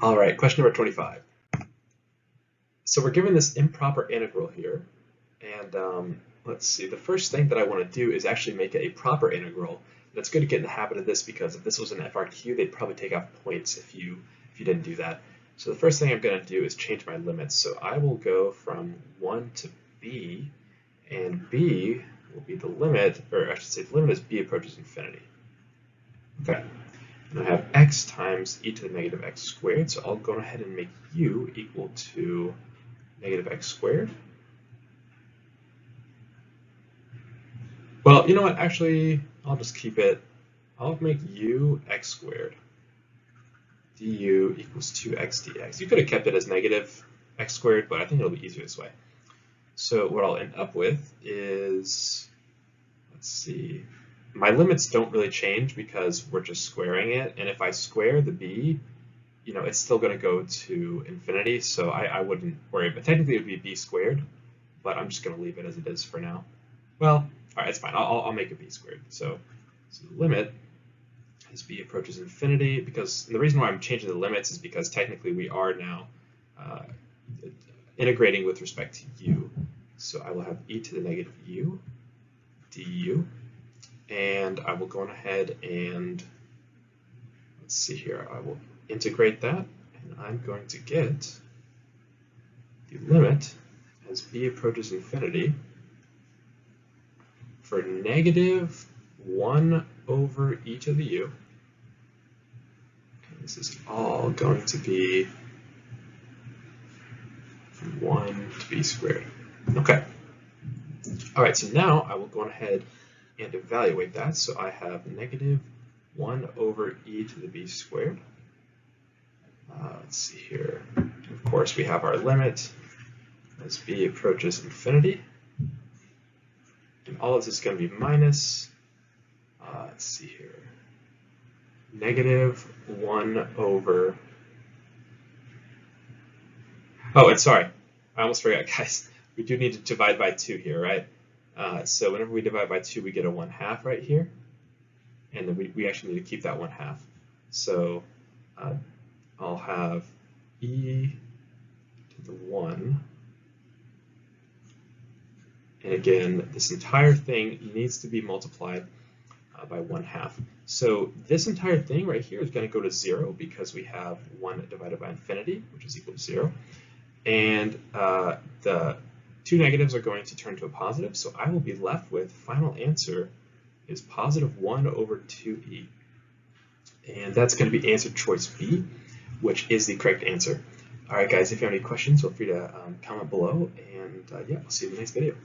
All right, question number 25. So we're given this improper integral here, and let's see, the first thing that I want to do is actually make it a proper integral. And it's good to get in the habit of this because if this was an FRQ, they'd probably take off points if you didn't do that. So the first thing I'm going to do is change my limits. So I will go from 1 to b, and b will be the limit, or I should say the limit is b approaches infinity. Okay. And I have x times e to the negative x squared, so I'll go ahead and make u equal to negative x squared. Well, you know what, actually, I'll just keep it, I'll make u x squared du equals 2x dx. You could have kept it as negative x squared, but I think it'll be easier this way. So what I'll end up with is, let's see, my limits don't really change because we're just squaring it, and if I square the b, it's still going to go to infinity, so I wouldn't worry, but technically it would be b squared, but I'm just going to leave it as it is for now. Well, all right, it's fine. I'll make it b squared. So the limit as b approaches infinity, because the reason why I'm changing the limits is because technically we are now integrating with respect to u. So I will have e to the negative u du, and I will go ahead and, let's see here, I will integrate that, and I'm going to get the limit as b approaches infinity for negative 1 over e to the u. And this is all going to be from 1 to b squared. Okay. All right, so now I will go ahead and evaluate that. So I have negative 1 over e to the b squared. Let's see here. Of course, we have our limit as b approaches infinity. And all of this is going to be minus, let's see here, negative 1 over, oh, and sorry, I almost forgot, guys. We do need to divide by 2 here, right? So whenever we divide by 2, we get a 1/2 right here. And then we actually need to keep that 1/2. So I'll have e to the 1. And again, this entire thing needs to be multiplied by 1/2. So this entire thing right here is going to go to 0 because we have 1 divided by infinity, which is equal to 0. And the two negatives are going to turn to a positive, so I will be left with, final answer is positive 1 over 2e. And that's going to be answer choice B, which is the correct answer. All right, guys, if you have any questions, feel free to comment below, and yeah, I'll see you in the next video.